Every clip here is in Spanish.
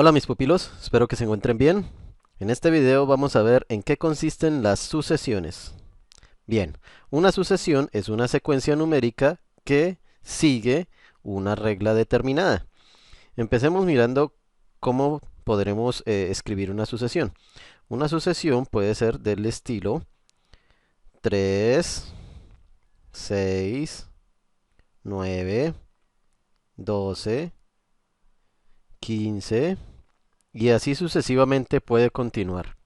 Hola mis pupilos, espero que se encuentren bien. En este video vamos a ver en qué consisten las sucesiones. Bien, una sucesión es una secuencia numérica que sigue una regla determinada. Empecemos mirando cómo podremos escribir una sucesión. Una sucesión puede ser del estilo 3, 6, 9, 12, 15 y así sucesivamente puede continuar.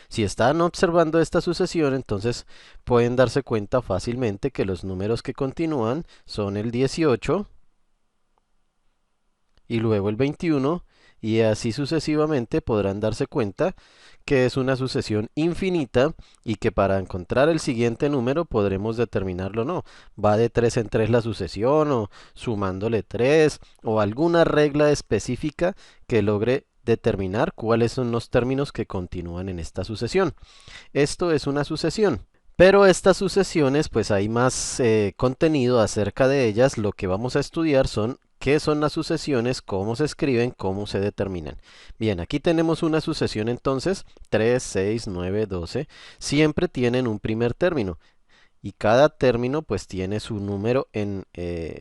Si están observando esta sucesión, entonces pueden darse cuenta fácilmente que los números que continúan son el 18 y luego el 21 y así sucesivamente podrán darse cuenta que es una sucesión infinita y que para encontrar el siguiente número podremos determinarlo o no. Va de 3 en 3 la sucesión o sumándole 3 o alguna regla específica que logre determinar cuáles son los términos que continúan en esta sucesión. Esto es una sucesión. Pero estas sucesiones, pues hay más contenido acerca de ellas. Lo que vamos a estudiar son qué son las sucesiones, cómo se escriben, cómo se determinan. Bien, aquí tenemos una sucesión entonces, 3, 6, 9, 12. Siempre tienen un primer término. Y cada término pues tiene su número en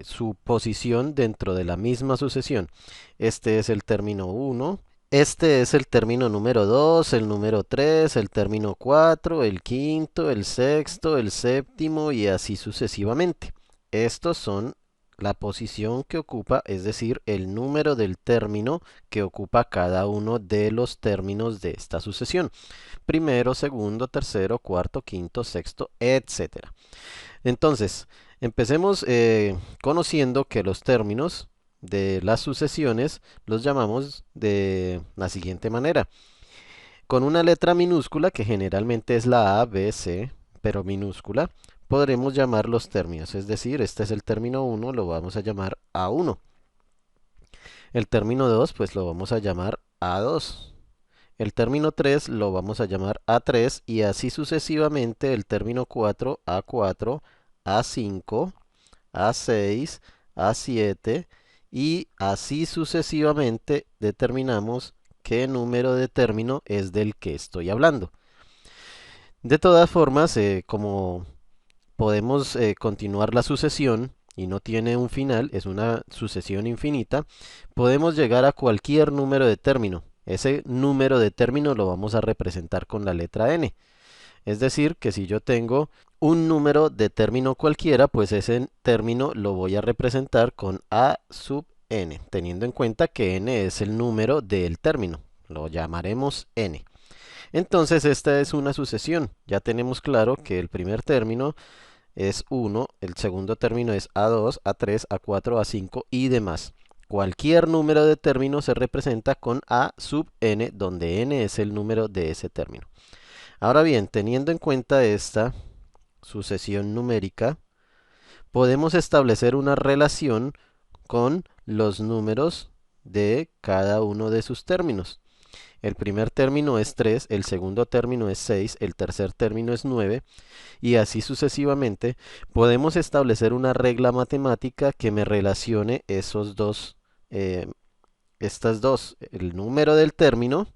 su posición dentro de la misma sucesión. Este es el término 1. Este es el término número 2, el número 3, el término 4, el quinto, el sexto, el séptimo y así sucesivamente. Estos son la posición que ocupa, es decir, el número del término que ocupa cada uno de los términos de esta sucesión. Primero, segundo, tercero, cuarto, quinto, sexto, etcétera. Entonces, empecemos conociendo que los términos de las sucesiones los llamamos de la siguiente manera. Con una letra minúscula, que generalmente es la A, B, C, pero minúscula, podremos llamar los términos. Es decir, este es el término 1, lo vamos a llamar A1. El término 2, pues lo vamos a llamar A2. El término 3 lo vamos a llamar A3 y así sucesivamente el término 4, A4, A5, A6, A7 y así sucesivamente determinamos qué número de término es del que estoy hablando. De todas formas, como podemos continuar la sucesión y no tiene un final, es una sucesión infinita, podemos llegar a cualquier número de término. Ese número de término lo vamos a representar con la letra n. Es decir, que si yo tengo un número de término cualquiera, pues ese término lo voy a representar con a sub n, teniendo en cuenta que n es el número del término. Lo llamaremos n. Entonces esta es una sucesión. Ya tenemos claro que el primer término es 1, el segundo término es A2, A3, A4, A5 y demás. Cualquier número de término se representa con A sub n, donde n es el número de ese término. Ahora bien, teniendo en cuenta esta sucesión numérica, podemos establecer una relación con los números de cada uno de sus términos. El primer término es 3, el segundo término es 6, el tercer término es 9 y así sucesivamente. Podemos establecer una regla matemática que me relacione esos dos, eh, estas dos, el número del término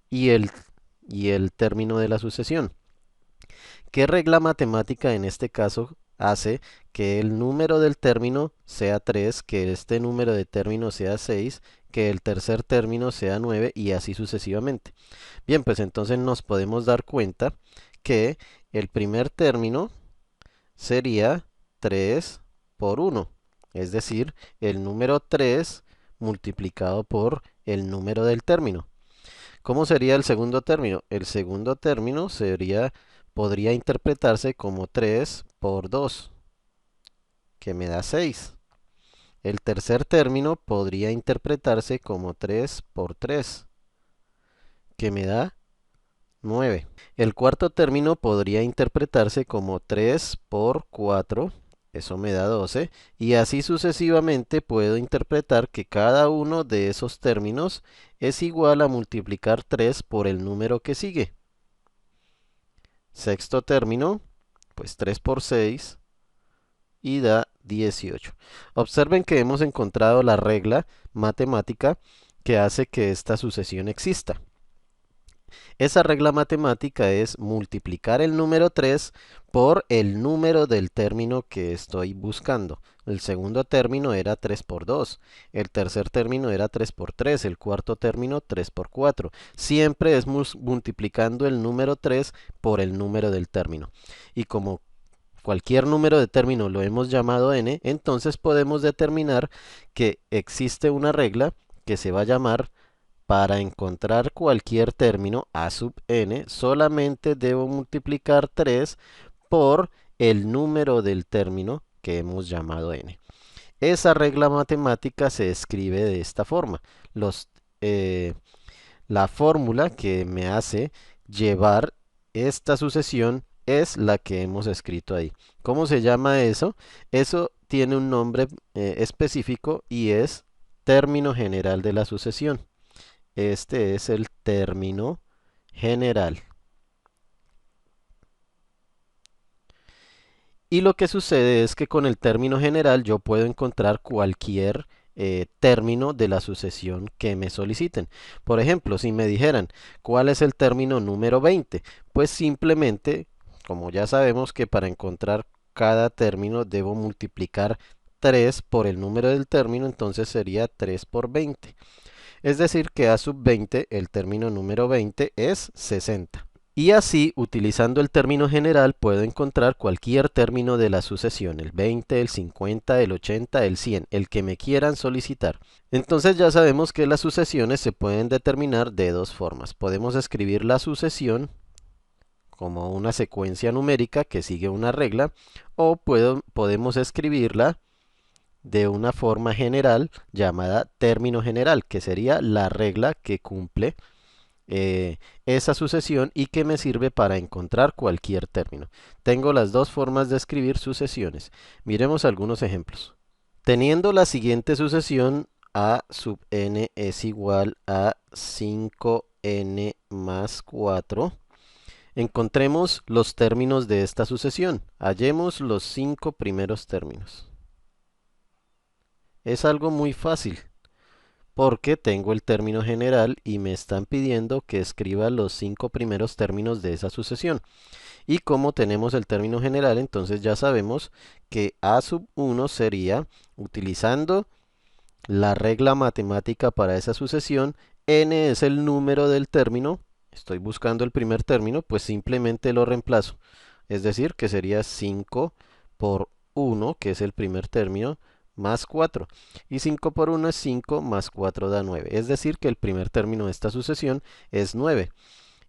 y el término de la sucesión. ¿Qué regla matemática en este caso hace que el número del término sea 3, que este número de término sea 6, que el tercer término sea 9 y así sucesivamente? Bien, pues entonces nos podemos dar cuenta que el primer término sería 3 por 1, es decir, el número 3 multiplicado por el número del término. ¿Cómo sería el segundo término? El segundo término podría interpretarse como 3 por 2, que me da 6. El tercer término podría interpretarse como 3 por 3, que me da 9. El cuarto término podría interpretarse como 3 por 4, eso me da 12. Y así sucesivamente puedo interpretar que cada uno de esos términos es igual a multiplicar 3 por el número que sigue. Sexto término, pues 3 por 6 y da 18. Observen que hemos encontrado la regla matemática que hace que esta sucesión exista. Esa regla matemática es multiplicar el número 3 por el número del término que estoy buscando. El segundo término era 3 por 2, el tercer término era 3 por 3, el cuarto término 3 por 4. Siempre es multiplicando el número 3 por el número del término. Y como cualquier número de término lo hemos llamado n, entonces podemos determinar que existe una regla que se va a llamar: para encontrar cualquier término a sub n, solamente debo multiplicar 3 por el número del término que hemos llamado n. Esa regla matemática se escribe de esta forma. La fórmula que me hace llevar esta sucesión es la que hemos escrito ahí. ¿Cómo se llama eso? Eso tiene un nombre específico y es término general de la sucesión. Este es el término general. Y lo que sucede es que con el término general yo puedo encontrar cualquier término de la sucesión que me soliciten. Por ejemplo, si me dijeran cuál es el término número 20, pues simplemente, como ya sabemos que para encontrar cada término debo multiplicar 3 por el número del término, entonces sería 3 por 20. Es decir que a sub 20, el término número 20 es 60. Y así, utilizando el término general, puedo encontrar cualquier término de la sucesión, el 20, el 50, el 80, el 100, el que me quieran solicitar. Entonces ya sabemos que las sucesiones se pueden determinar de dos formas. Podemos escribir la sucesión como una secuencia numérica que sigue una regla, o podemos escribirla de una forma general llamada término general, que sería la regla que cumple esa sucesión y que me sirve para encontrar cualquier término. Tengo las dos formas de escribir sucesiones. Miremos algunos ejemplos. Teniendo la siguiente sucesión, a sub n es igual a 5n más 4. Encontremos los términos de esta sucesión. Hallemos los 5 primeros términos. Es algo muy fácil, porque tengo el término general y me están pidiendo que escriba los 5 primeros términos de esa sucesión. Y como tenemos el término general, entonces ya sabemos que a sub 1 sería, utilizando la regla matemática para esa sucesión, n es el número del término. Estoy buscando el primer término, pues simplemente lo reemplazo. Es decir, que sería 5 por 1, que es el primer término, más 4. Y 5 por 1 es 5, más 4 da 9. Es decir, que el primer término de esta sucesión es 9.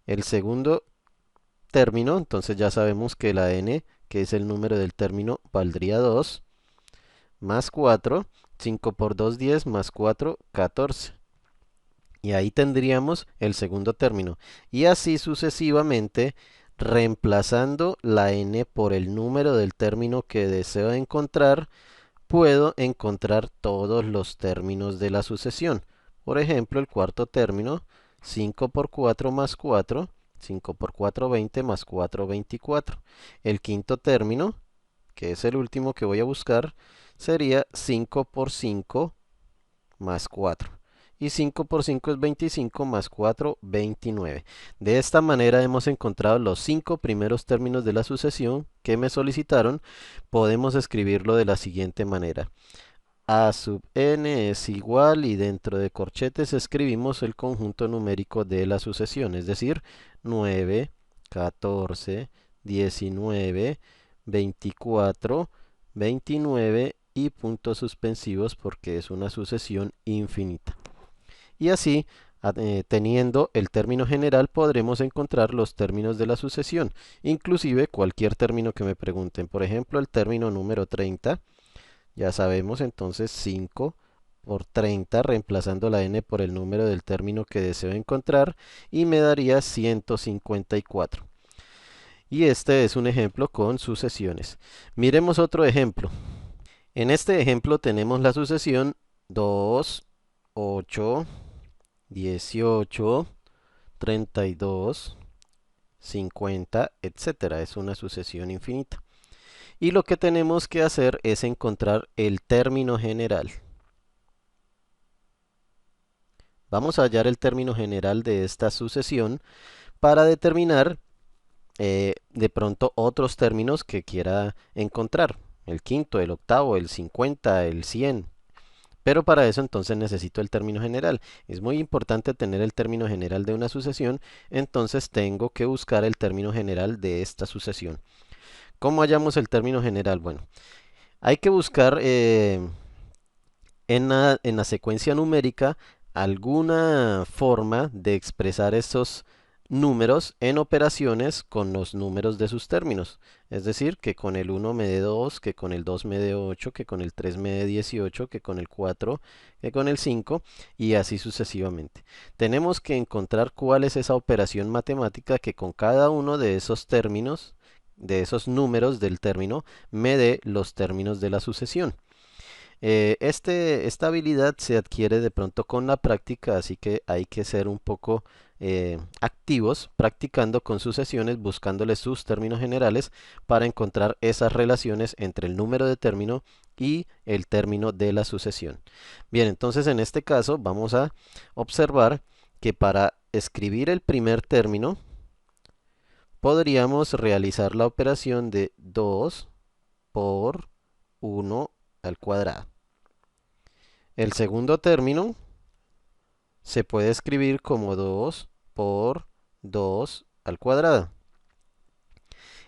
El segundo término, entonces ya sabemos que la n, que es el número del término, valdría 2, más 4. 5 por 2, 10, más 4, 14. Y ahí tendríamos el segundo término. Y así sucesivamente, reemplazando la n por el número del término que deseo encontrar, puedo encontrar todos los términos de la sucesión. Por ejemplo, el cuarto término, 5 por 4 más 4, 5 por 4, 20 más 4, 24. El quinto término, que es el último que voy a buscar, sería 5 por 5 más 4. Y 5 por 5 es 25, más 4, 29. De esta manera hemos encontrado los 5 primeros términos de la sucesión que me solicitaron. Podemos escribirlo de la siguiente manera. A sub n es igual, y dentro de corchetes escribimos el conjunto numérico de la sucesión, es decir, 9, 14, 19, 24, 29 y puntos suspensivos porque es una sucesión infinita. Y así, teniendo el término general, podremos encontrar los términos de la sucesión, inclusive cualquier término que me pregunten. Por ejemplo, el término número 30, ya sabemos entonces 5 por 30, reemplazando la n por el número del término que deseo encontrar, y me daría 154. Y este es un ejemplo con sucesiones. Miremos otro ejemplo. En este ejemplo tenemos la sucesión 2, 8, 18, 32, 50, etcétera. Es una sucesión infinita. Y lo que tenemos que hacer es encontrar el término general. Vamos a hallar el término general de esta sucesión para determinar de pronto otros términos que quiera encontrar. El quinto, el octavo, el 50, el 100. Pero para eso entonces necesito el término general. Es muy importante tener el término general de una sucesión, entonces tengo que buscar el término general de esta sucesión. ¿Cómo hallamos el término general? Bueno, hay que buscar en la secuencia numérica alguna forma de expresar esos números en operaciones con los números de sus términos. Es decir, que con el 1 me dé 2, que con el 2 me dé 8, que con el 3 me dé 18, que con el 4, que con el 5 y así sucesivamente. Tenemos que encontrar cuál es esa operación matemática que con cada uno de esos términos, de esos números del término, me dé los términos de la sucesión. Esta habilidad se adquiere de pronto con la práctica, así que hay que ser un poco activos, practicando con sucesiones, buscándole sus términos generales para encontrar esas relaciones entre el número de término y el término de la sucesión. Bien, entonces en este caso vamos a observar que para escribir el primer término podríamos realizar la operación de 2 por 1 al cuadrado. El segundo término se puede escribir como 2 por 2 al cuadrado.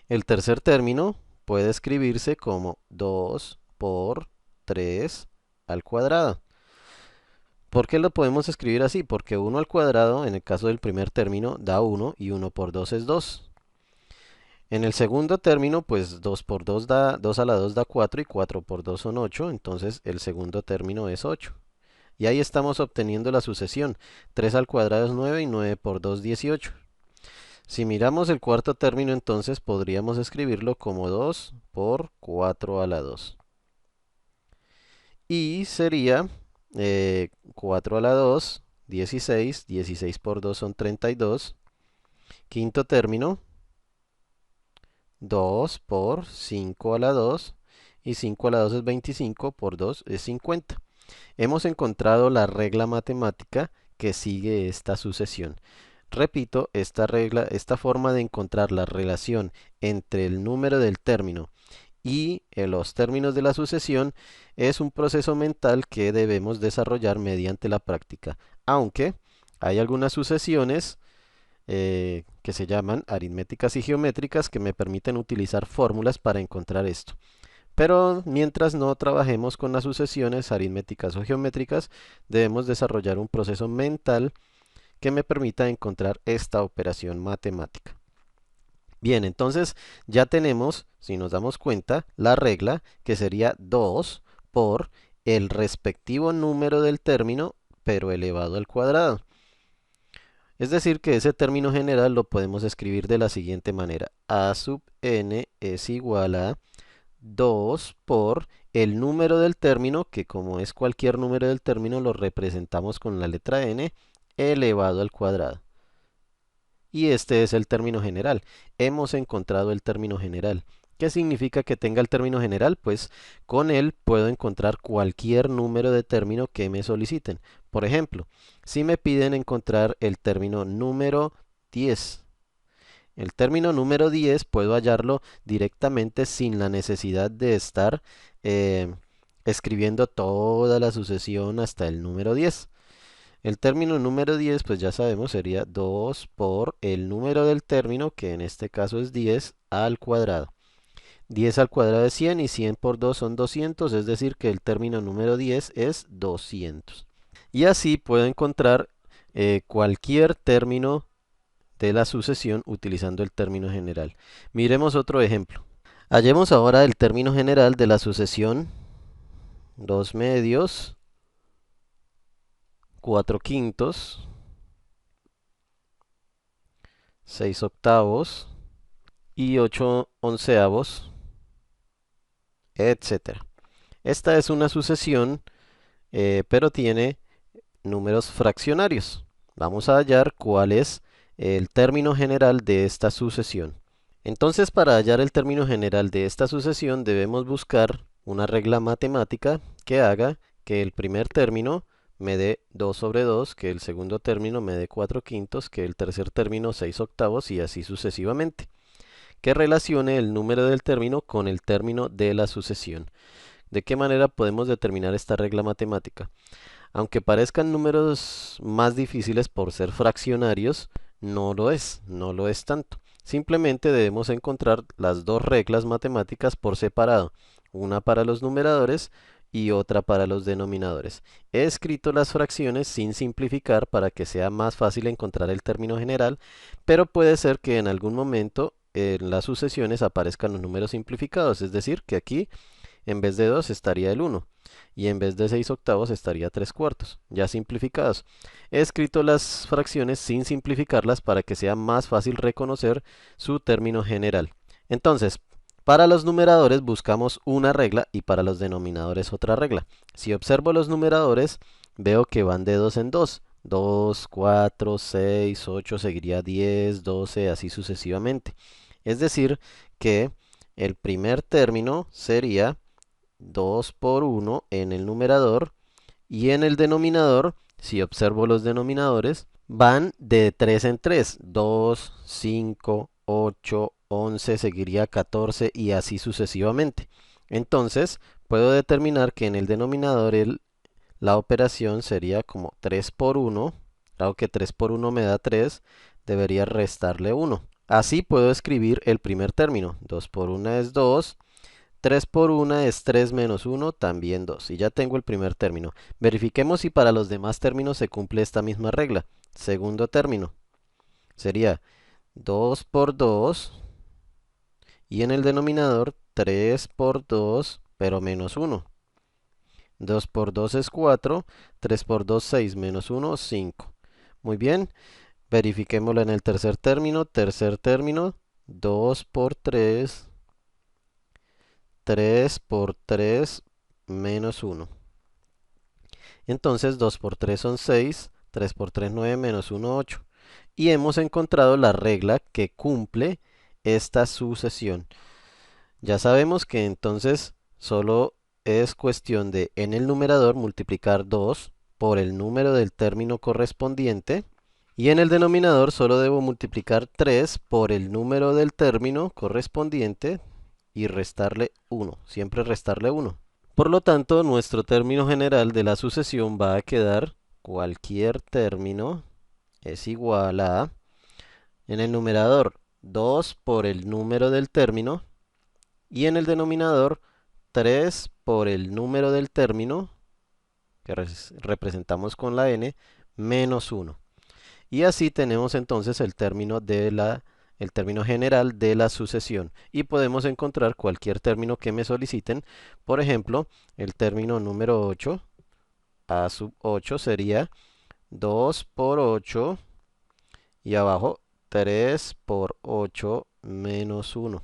El tercer término puede escribirse como 2 por 3 al cuadrado. ¿Por qué lo podemos escribir así? Porque 1 al cuadrado, en el caso del primer término, da 1 y 1 por 2 es 2. En el segundo término, pues 2 por 2 da 2 a la 2 da 4 y 4 por 2 son 8, entonces el segundo término es 8. Y ahí estamos obteniendo la sucesión. 3 al cuadrado es 9 y 9 por 2, 18. Si miramos el cuarto término, entonces podríamos escribirlo como 2 por 4 a la 2. Y sería 4 a la 2, 16. 16 por 2 son 32. Quinto término, 2 por 5 a la 2. Y 5 a la 2 es 25, por 2 es 50. Hemos encontrado la regla matemática que sigue esta sucesión. Repito, esta regla, esta forma de encontrar la relación entre el número del término y los términos de la sucesión es un proceso mental que debemos desarrollar mediante la práctica. Aunque hay algunas sucesiones que se llaman aritméticas y geométricas que me permiten utilizar fórmulas para encontrar esto. Pero mientras no trabajemos con las sucesiones aritméticas o geométricas, debemos desarrollar un proceso mental que me permita encontrar esta operación matemática. Bien, entonces ya tenemos, si nos damos cuenta, la regla que sería 2 por el respectivo número del término, pero elevado al cuadrado. Es decir, que ese término general lo podemos escribir de la siguiente manera. A sub n es igual a 2 por el número del término, que como es cualquier número del término, lo representamos con la letra n elevado al cuadrado. Y este es el término general. Hemos encontrado el término general. ¿Qué significa que tenga el término general? Pues con él puedo encontrar cualquier número de término que me soliciten. Por ejemplo, si me piden encontrar el término número 10. El término número 10 puedo hallarlo directamente sin la necesidad de estar escribiendo toda la sucesión hasta el número 10. El término número 10, pues ya sabemos, sería 2 por el número del término, que en este caso es 10 al cuadrado. 10 al cuadrado es 100 y 100 por 2 son 200, es decir que el término número 10 es 200. Y así puedo encontrar cualquier término de la sucesión utilizando el término general. Miremos otro ejemplo. Hallemos ahora el término general de la sucesión 2 medios, 4 quintos, 6 octavos y 8 onceavos, etcétera. Esta es una sucesión, pero tiene números fraccionarios. Vamos a hallar cuál es el término general de esta sucesión. Entonces, para hallar el término general de esta sucesión, debemos buscar una regla matemática que haga que el primer término me dé 2 sobre 2, que el segundo término me dé 4 quintos, que el tercer término 6 octavos y así sucesivamente. Que relacione el número del término con el término de la sucesión. ¿De qué manera podemos determinar esta regla matemática? Aunque parezcan números más difíciles por ser fraccionarios, no lo es tanto. Simplemente debemos encontrar las dos reglas matemáticas por separado, una para los numeradores y otra para los denominadores. He escrito las fracciones sin simplificar para que sea más fácil encontrar el término general, pero puede ser que en algún momento en las sucesiones aparezcan los números simplificados, es decir, que aquí en vez de 2 estaría el 1 y en vez de 6 octavos estaría 3 cuartos, ya simplificados. He escrito las fracciones sin simplificarlas para que sea más fácil reconocer su término general. Entonces, para los numeradores buscamos una regla y para los denominadores otra regla. Si observo los numeradores, veo que van de 2 en 2. 2, 4, 6, 8, seguiría 10, 12, así sucesivamente. Es decir, que el primer término sería 2 por 1 en el numerador y en el denominador, si observo los denominadores, van de 3 en 3, 2, 5, 8, 11, seguiría 14 y así sucesivamente. Entonces, puedo determinar que en el denominador la operación sería como 3 por 1, dado que 3 por 1 me da 3, debería restarle 1. Así puedo escribir el primer término, 2 por 1 es 2, 3 por 1 es 3 menos 1, también 2. Y ya tengo el primer término. Verifiquemos si para los demás términos se cumple esta misma regla. Segundo término sería 2 por 2 y en el denominador 3 por 2, pero menos 1. 2 por 2 es 4, 3 por 2, 6, menos 1, 5. Muy bien, verifiquémoslo en el tercer término. Tercer término, 2 por 3, 3 por 3, menos 1. Entonces 2 por 3 son 6, 3 por 3 9, menos 1 8. Y hemos encontrado la regla que cumple esta sucesión. Ya sabemos que entonces solo es cuestión de en el numerador multiplicar 2 por el número del término correspondiente y en el denominador solo debo multiplicar 3 por el número del término correspondiente y restarle 1, siempre restarle 1. Por lo tanto, nuestro término general de la sucesión va a quedar cualquier término es igual a, en el numerador, 2 por el número del término y en el denominador 3 por el número del término, que representamos con la n, menos 1. Y así tenemos entonces el término general de la sucesión. Y podemos encontrar cualquier término que me soliciten. Por ejemplo, el término número 8, a sub 8 sería 2 por 8 y abajo 3 por 8 menos 1.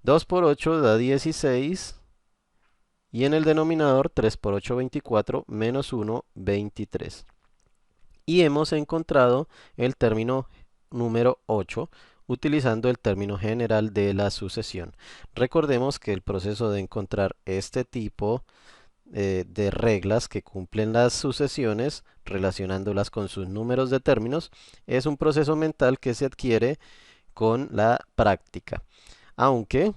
2 por 8 da 16 y en el denominador 3 por 8 24 menos 1 23. Y hemos encontrado el término número 8 utilizando el término general de la sucesión. Recordemos que el proceso de encontrar este tipo de reglas que cumplen las sucesiones relacionándolas con sus números de términos es un proceso mental que se adquiere con la práctica. Aunque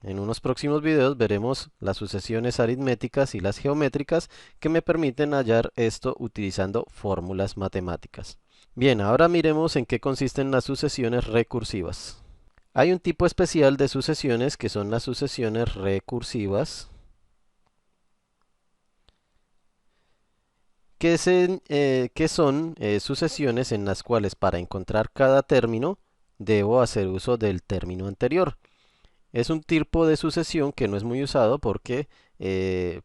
en unos próximos videos veremos las sucesiones aritméticas y las geométricas que me permiten hallar esto utilizando fórmulas matemáticas. Bien, ahora miremos en qué consisten las sucesiones recursivas. Hay un tipo especial de sucesiones que son las sucesiones recursivas, que son sucesiones en las cuales para encontrar cada término debo hacer uso del término anterior. Es un tipo de sucesión que no es muy usado porque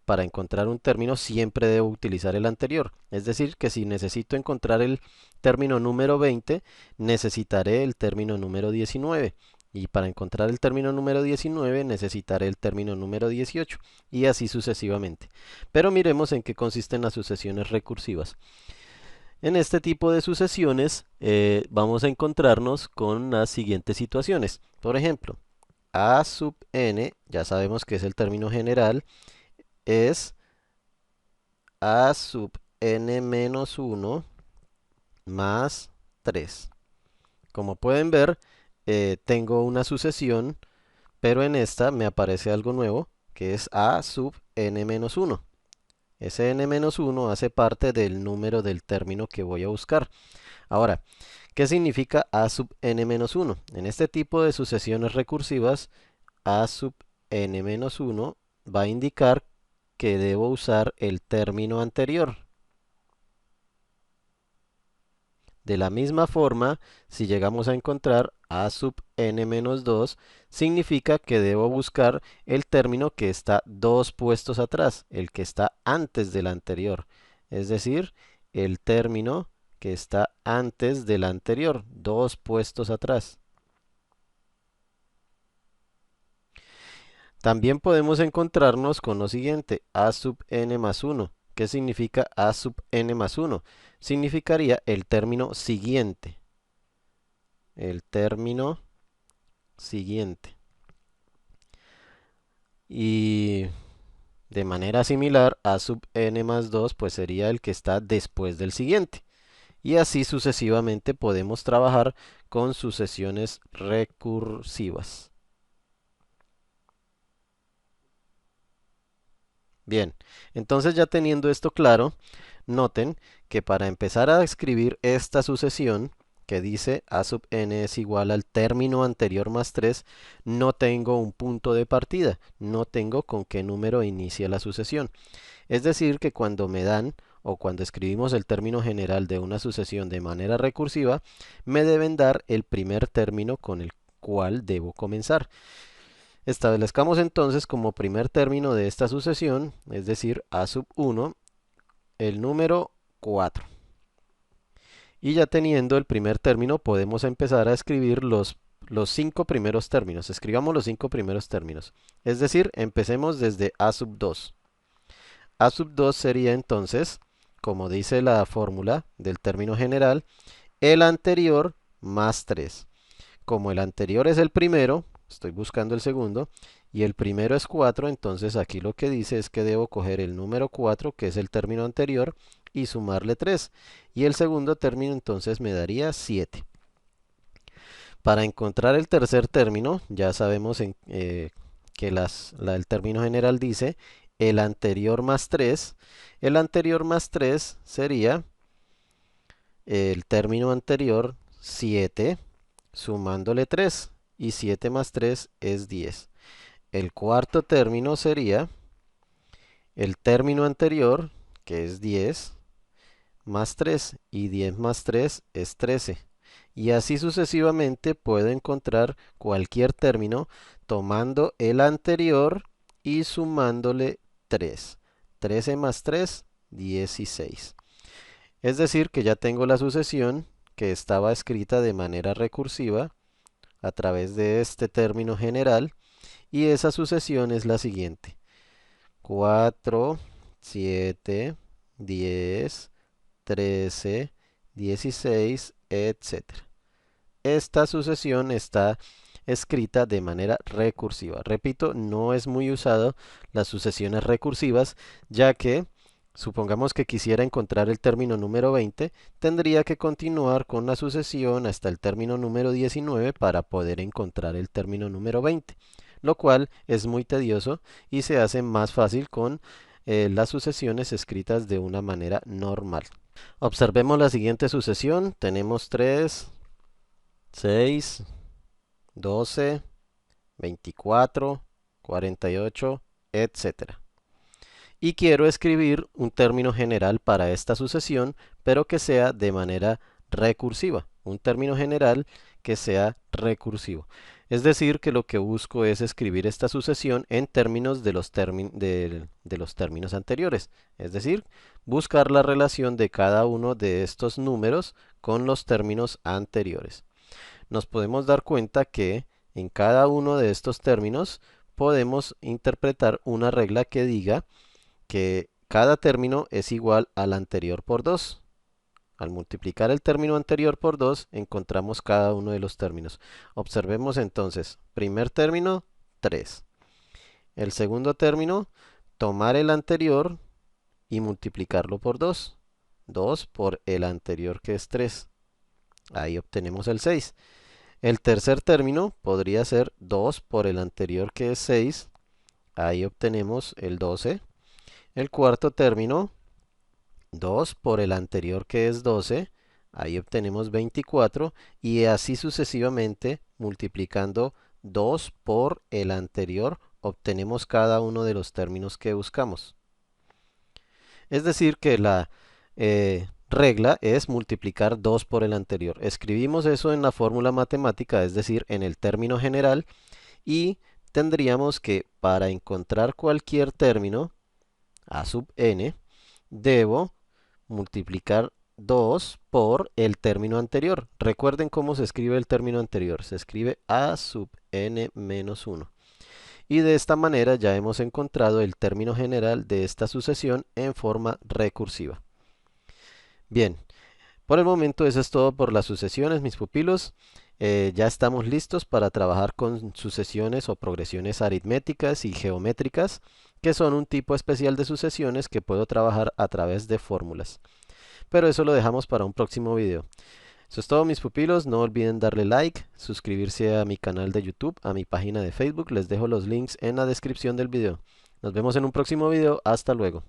para encontrar un término siempre debo utilizar el anterior. Es decir, que si necesito encontrar el término número 20, necesitaré el término número 19. Y para encontrar el término número 19 necesitaré el término número 18 y así sucesivamente. Pero miremos en qué consisten las sucesiones recursivas. En este tipo de sucesiones vamos a encontrarnos con las siguientes situaciones. Por ejemplo, a sub n, ya sabemos que es el término general, es a sub n menos 1 más 3. Como pueden ver, tengo una sucesión, pero en esta me aparece algo nuevo, que es a sub n menos 1. Ese n-1 hace parte del número del término que voy a buscar. Ahora, ¿qué significa a sub n-1? En este tipo de sucesiones recursivas, a sub n-1 va a indicar que debo usar el término anterior. De la misma forma, si llegamos a encontrar a sub n-2, significa que debo buscar el término que está dos puestos atrás, el que está antes del anterior. Es decir, el término que está antes del anterior, dos puestos atrás. También podemos encontrarnos con lo siguiente, a sub n más 1. ¿Qué significa a sub n más 1? Significaría el término siguiente. El término siguiente. Y de manera similar, a sub n más 2 pues sería el que está después del siguiente. Y así sucesivamente podemos trabajar con sucesiones recursivas. Bien, entonces ya teniendo esto claro, noten que para empezar a escribir esta sucesión que dice a sub n es igual al término anterior más 3, no tengo un punto de partida, no tengo con qué número inicia la sucesión. Es decir, que cuando me dan o cuando escribimos el término general de una sucesión de manera recursiva, me deben dar el primer término con el cual debo comenzar. Establezcamos entonces como primer término de esta sucesión, es decir, a sub 1, el número 4. Y ya teniendo el primer término, podemos empezar a escribir los 5 primeros términos. Escribamos los 5 primeros términos. Es decir, empecemos desde a sub 2. A sub 2 sería entonces, como dice la fórmula del término general, el anterior más 3. Como el anterior es el primero, estoy buscando el segundo, y el primero es 4, entonces aquí lo que dice es que debo coger el número 4, que es el término anterior, y sumarle 3. Y el segundo término entonces me daría 7. Para encontrar el tercer término, ya sabemos que el término general dice el anterior más 3. El anterior más 3 sería el término anterior 7 sumándole 3. Y 7 más 3 es 10. El cuarto término sería el término anterior, que es 10, más 3. Y 10 más 3 es 13. Y así sucesivamente puedo encontrar cualquier término tomando el anterior y sumándole 3. 13 más 3, 16. Es decir, que ya tengo la sucesión que estaba escrita de manera recursiva a través de este término general, y esa sucesión es la siguiente: 4, 7, 10, 13, 16, etcétera. Esta sucesión está escrita de manera recursiva. Repito, no es muy usado las sucesiones recursivas, ya que supongamos que quisiera encontrar el término número 20, tendría que continuar con la sucesión hasta el término número 19 para poder encontrar el término número 20, lo cual es muy tedioso y se hace más fácil con las sucesiones escritas de una manera normal. Observemos la siguiente sucesión. Tenemos 3, 6, 12, 24, 48, etcétera. Y quiero escribir un término general para esta sucesión, pero que sea de manera recursiva. Un término general que sea recursivo. Es decir, que lo que busco es escribir esta sucesión en términos de los términos anteriores. Es decir, buscar la relación de cada uno de estos números con los términos anteriores. Nos podemos dar cuenta que en cada uno de estos términos podemos interpretar una regla que diga que cada término es igual al anterior por 2. Al multiplicar el término anterior por 2, encontramos cada uno de los términos. Observemos entonces, primer término, 3. El segundo término, tomar el anterior y multiplicarlo por 2. 2 por el anterior que es 3. Ahí obtenemos el 6. El tercer término podría ser 2 por el anterior que es 6. Ahí obtenemos el 12. El cuarto término, 2 por el anterior que es 12. Ahí obtenemos 24 y así sucesivamente multiplicando 2 por el anterior obtenemos cada uno de los términos que buscamos. Es decir que la regla es multiplicar 2 por el anterior. Escribimos eso en la fórmula matemática, es decir, en el término general, y tendríamos que para encontrar cualquier término, a sub n, debo multiplicar 2 por el término anterior. Recuerden cómo se escribe el término anterior. Se escribe a sub n menos 1. Y de esta manera ya hemos encontrado el término general de esta sucesión en forma recursiva. Bien, por el momento eso es todo por las sucesiones, mis pupilos. Ya estamos listos para trabajar con sucesiones o progresiones aritméticas y geométricas, que son un tipo especial de sucesiones que puedo trabajar a través de fórmulas. Pero eso lo dejamos para un próximo video. Eso es todo, mis pupilos. No olviden darle like, suscribirse a mi canal de YouTube, a mi página de Facebook. Les dejo los links en la descripción del video. Nos vemos en un próximo video. Hasta luego.